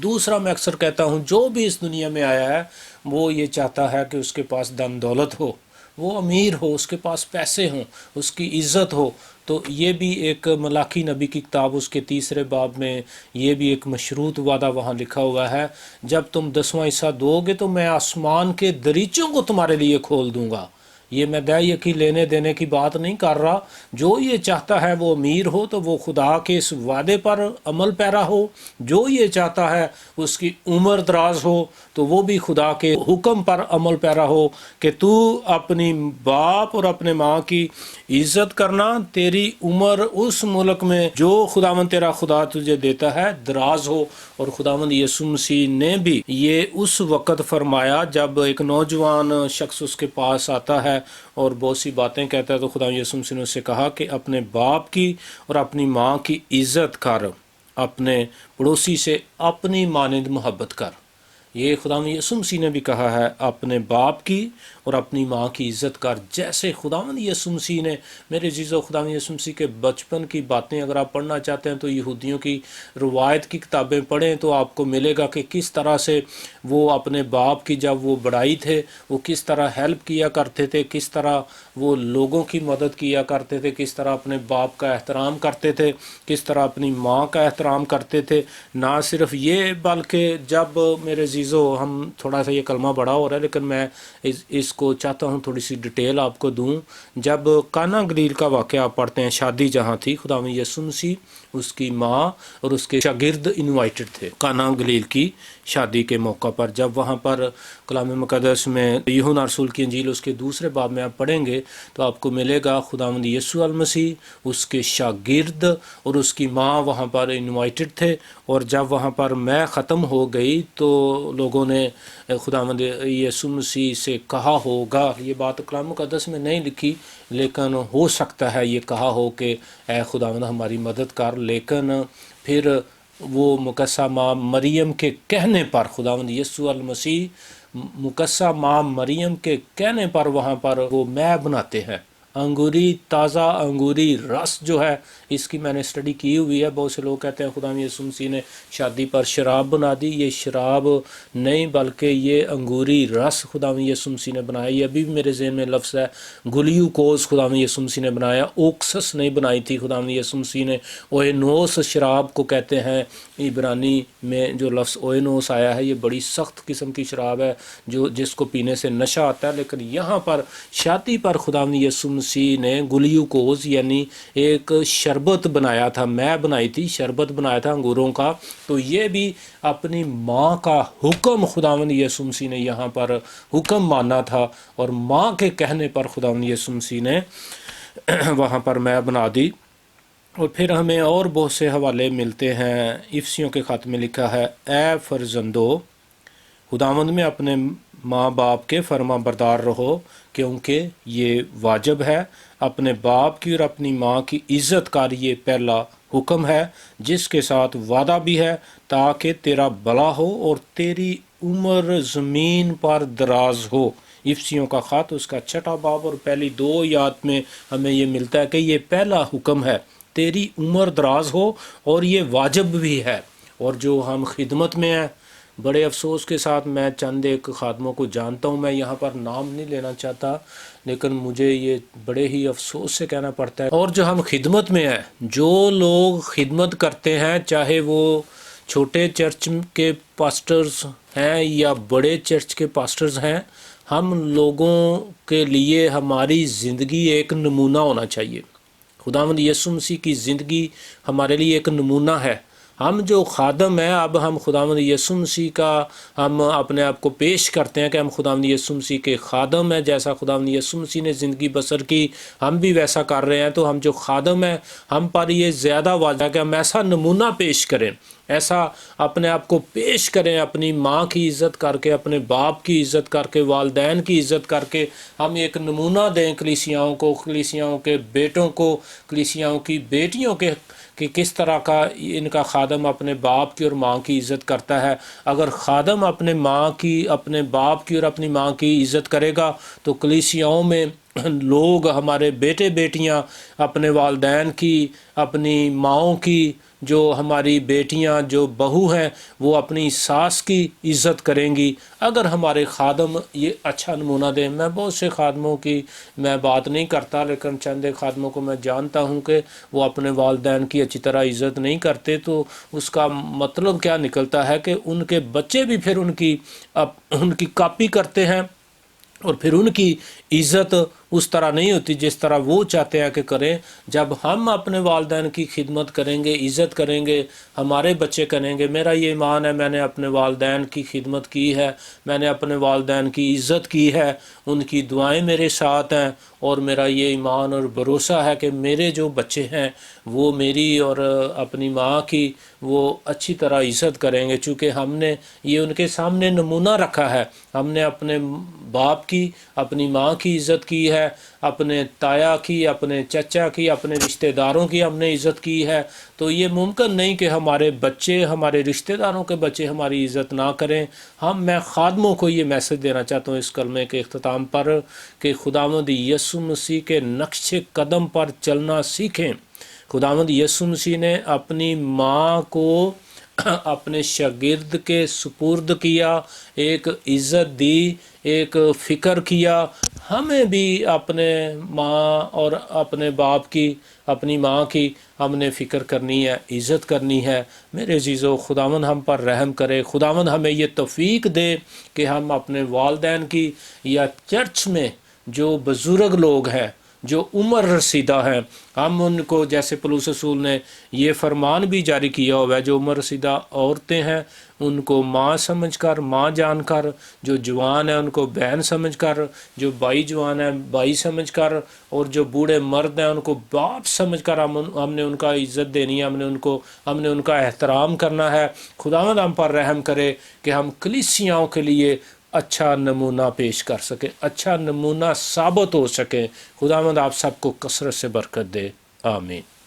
S1: دوسرا میں اکثر کہتا ہوں، جو بھی اس دنیا میں آیا ہے وہ یہ چاہتا ہے کہ اس کے پاس دن دولت ہو، وہ امیر ہو، اس کے پاس پیسے ہوں، اس کی عزت ہو۔ تو یہ بھی ایک ملاکی نبی کی کتاب اس کے 3 باب میں یہ بھی ایک مشروط وعدہ وہاں لکھا ہوا ہے، جب تم 10واں حصہ دو گے تو میں آسمان کے دریچوں کو تمہارے لیے کھول دوں گا۔ یہ میں یقین لینے دینے کی بات نہیں کر رہا، جو یہ چاہتا ہے وہ امیر ہو تو وہ خدا کے اس وعدے پر عمل پیرا ہو، جو یہ چاہتا ہے اس کی عمر دراز ہو تو وہ بھی خدا کے حکم پر عمل پیرا ہو کہ تو اپنی باپ اور اپنے ماں کی عزت کرنا، تیری عمر اس ملک میں جو خداوند تیرا خدا تجھے دیتا ہے دراز ہو۔ اور خداوند یسوع مسیح نے بھی یہ اس وقت فرمایا جب ایک نوجوان شخص اس کے پاس آتا ہے اور بہت سی باتیں کہتا ہے، تو خدا یسوع مسیح نے اس سے کہا کہ اپنے باپ کی اور اپنی ماں کی عزت کر، اپنے پڑوسی سے اپنی مانند محبت کر۔ یہ خدا یسوع مسیح نے بھی کہا ہے، اپنے باپ کی اور اپنی ماں کی عزت کر، جیسے خداوند یسوع مسیح نے۔ میرے عزیزو، خداوند یسوع مسیح کے بچپن کی باتیں اگر آپ پڑھنا چاہتے ہیں تو یہودیوں کی روایت کی کتابیں پڑھیں تو آپ کو ملے گا کہ کس طرح سے وہ اپنے باپ کی جب وہ بڑائی تھے وہ کس طرح ہیلپ کیا کرتے تھے، کس طرح وہ لوگوں کی مدد کیا کرتے تھے، کس طرح اپنے باپ کا احترام کرتے تھے، کس طرح اپنی ماں کا احترام کرتے تھے۔ نہ صرف یہ بلکہ جب میرے عزیزو، ہم تھوڑا سا یہ کلمہ بڑا ہو رہا ہے لیکن میں اس کو چاہتا ہوں تھوڑی سی ڈیٹیل آپ کو دوں۔ جب کانا گلیل کا واقعہ آپ پڑھتے ہیں، شادی جہاں تھی، خداوند یسوع مسیح، اس کی ماں اور اس کے شاگرد انوائٹڈ تھے کانا گلیل کی شادی کے موقع پر۔ جب وہاں پر کلام مقدس میں یوحنا رسول کی انجیل اس کے 2 باب میں آپ پڑھیں گے تو آپ کو ملے گا خداوند یسوع المسیح، اس کے شاگرد اور اس کی ماں وہاں پر انوائٹڈ تھے۔ اور جب وہاں پر میں ختم ہو گئی تو لوگوں نے خداوند یسوع مسیح سے کہا ہوگا، یہ بات کلام مقدس میں نہیں لکھی لیکن ہو سکتا ہے یہ کہا ہو کہ اے خداوند ہماری مدد کر، لیکن پھر وہ مقدسہ ماں مریم کے کہنے پر، خداوند یسوع المسیح مقدسہ ماں مریم کے کہنے پر وہاں پر وہ مے بناتے ہیں، انگوری تازہ انگوری رس جو ہے، اس کی میں نے اسٹڈی کی ہوئی ہے۔ بہت سے لوگ کہتے ہیں خداوند یسوع مسیح نے شادی پر شراب بنا دی، یہ شراب نہیں بلکہ یہ انگوری رس خداوند یسوع مسیح نے بنایا۔ یہ ابھی بھی میرے ذہن میں لفظ ہے، گلیوکوز خداوند یسوع مسیح نے بنایا، اوکسس نہیں بنائی تھی خداوند یسوع مسیح نے۔ اوینوس شراب کو کہتے ہیں، عبرانی میں جو لفظ اوینوس آیا ہے، یہ بڑی سخت قسم کی شراب ہے جس کو پینے سے نشہ آتا ہے، لیکن یہاں پر شادی پر خداوند یسوع مسیح نے گلیوکوز یعنی ایک شربت بنایا تھا، میں بنائی تھی، شربت بنایا تھا انگوروں کا۔ تو یہ بھی اپنی ماں کا حکم خداوند یسوع مسیح نے یہاں پر حکم مانا تھا، اور ماں کے کہنے پر خداوند یسوع مسیح نے وہاں پر میں بنا دی۔ اور پھر ہمیں اور بہت سے حوالے ملتے ہیں۔ افسیوں کے خط میں لکھا ہے، اے فرزندو، خداوند میں اپنے ماں باپ کے فرما بردار رہو، کیونکہ یہ واجب ہے۔ اپنے باپ کی اور اپنی ماں کی عزت کر، یہ پہلا حکم ہے جس کے ساتھ وعدہ بھی ہے، تاکہ تیرا بھلا ہو اور تیری عمر زمین پر دراز ہو۔ افسیوں کا خط اس کا 6 باب اور پہلی 2 آیات میں ہمیں یہ ملتا ہے کہ یہ پہلا حکم ہے، تیری عمر دراز ہو، اور یہ واجب بھی ہے۔ اور جو ہم خدمت میں ہیں، بڑے افسوس کے ساتھ میں چند ایک خادموں کو جانتا ہوں، میں یہاں پر نام نہیں لینا چاہتا لیکن مجھے یہ بڑے ہی افسوس سے کہنا پڑتا ہے، اور جو ہم خدمت میں ہیں، جو لوگ خدمت کرتے ہیں، چاہے وہ چھوٹے چرچ کے پاسٹرز ہیں یا بڑے چرچ کے پاسٹرز ہیں، ہم لوگوں کے لیے ہماری زندگی ایک نمونہ ہونا چاہیے۔ خداوند یسوع مسیح کی زندگی ہمارے لیے ایک نمونہ ہے۔ ہم جو خادم ہیں، اب ہم خداوند یسوع مسیح کا ہم اپنے آپ کو پیش کرتے ہیں کہ ہم خداوند یسوع مسیح کے خادم ہیں، جیسا خداوند یسوع مسیح نے زندگی بسر کی ہم بھی ویسا کر رہے ہیں۔ تو ہم جو خادم ہیں، ہم پر یہ زیادہ واجب ہے کہ ہم ایسا نمونہ پیش کریں ایسا اپنے آپ کو پیش کریں، اپنی ماں کی عزت کر کے، اپنے باپ کی عزت کر کے، والدین کی عزت کر کے ہم ایک نمونہ دیں کلیسیاؤں کو، کلیسیاؤں کے بیٹوں کو، کلیسیاؤں کی بیٹیوں کے، کہ کس طرح کا ان کا خادم اپنے باپ کی اور ماں کی عزت کرتا ہے۔ اگر خادم اپنے ماں کی، اپنے باپ کی اور اپنی ماں کی عزت کرے گا تو کلیسیاؤں میں لوگ، ہمارے بیٹے بیٹیاں اپنے والدین کی، اپنی ماؤں کی، جو ہماری بیٹیاں جو بہو ہیں وہ اپنی ساس کی عزت کریں گی اگر ہمارے خادم یہ اچھا نمونہ دیں۔ میں بہت سے خادموں کی میں بات نہیں کرتا، لیکن چند ایک خادموں کو میں جانتا ہوں کہ وہ اپنے والدین کی اچھی طرح عزت نہیں کرتے، تو اس کا مطلب کیا نکلتا ہے کہ ان کے بچے بھی پھر ان کی کاپی کرتے ہیں، اور پھر ان کی عزت اس طرح نہیں ہوتی جس طرح وہ چاہتے ہیں کہ کریں۔ جب ہم اپنے والدین کی خدمت کریں گے، عزت کریں گے، ہمارے بچے کریں گے۔ میرا یہ ایمان ہے، میں نے اپنے والدین کی خدمت کی ہے، میں نے اپنے والدین کی عزت کی ہے، ان کی دعائیں میرے ساتھ ہیں، اور میرا یہ ایمان اور بھروسہ ہے کہ میرے جو بچے ہیں وہ میری اور اپنی ماں کی وہ اچھی طرح عزت کریں گے، چونکہ ہم نے یہ ان کے سامنے نمونہ رکھا ہے۔ ہم نے اپنے باپ کی، اپنی ماں کی عزت کی ہے، اپنے تایا کی، اپنے چچا کی، اپنے رشتہ داروں کی ہم نے عزت کی ہے۔ تو یہ ممکن نہیں کہ ہمارے بچے، ہمارے رشتہ داروں کے بچے ہماری عزت نہ کریں۔ میں خادموں کو یہ میسج دینا چاہتا ہوں اس کلمے کے اختتام پر کہ خداوند یسوع مسیح کے نقش قدم پر چلنا سیکھیں۔ خداوند یسوع مسیح نے اپنی ماں کو اپنے شاگرد کے سپرد کیا، ایک عزت دی، ایک فکر کیا۔ ہمیں بھی اپنے ماں اور اپنے باپ کی، اپنی ماں کی ہم نے فکر کرنی ہے، عزت کرنی ہے۔ میرے عزیزو، خداوند ہم پر رحم کرے، خداوند ہمیں یہ توفیق دے کہ ہم اپنے والدین کی، یا چرچ میں جو بزرگ لوگ ہیں، جو عمر رسیدہ ہیں، ہم ان کو، جیسے پولس رسول نے یہ فرمان بھی جاری کیا ہوا ہے، جو عمر رسیدہ عورتیں ہیں ان کو ماں سمجھ کر، ماں جان کر، جو جوان ہیں ان کو بہن سمجھ کر، جو بھائی جوان ہیں بھائی سمجھ کر، اور جو بوڑھے مرد ہیں ان کو باپ سمجھ کر ہم نے ان کا عزت دینی ہے، ہم نے ان کا احترام کرنا ہے۔ خداوند ہم پر رحم کرے کہ ہم کلیسیاؤں کے لیے اچھا نمونہ پیش کر سکیں، اچھا نمونہ ثابت ہو سکیں۔ خداوند آپ سب کو کثرت سے برکت دے، آمین۔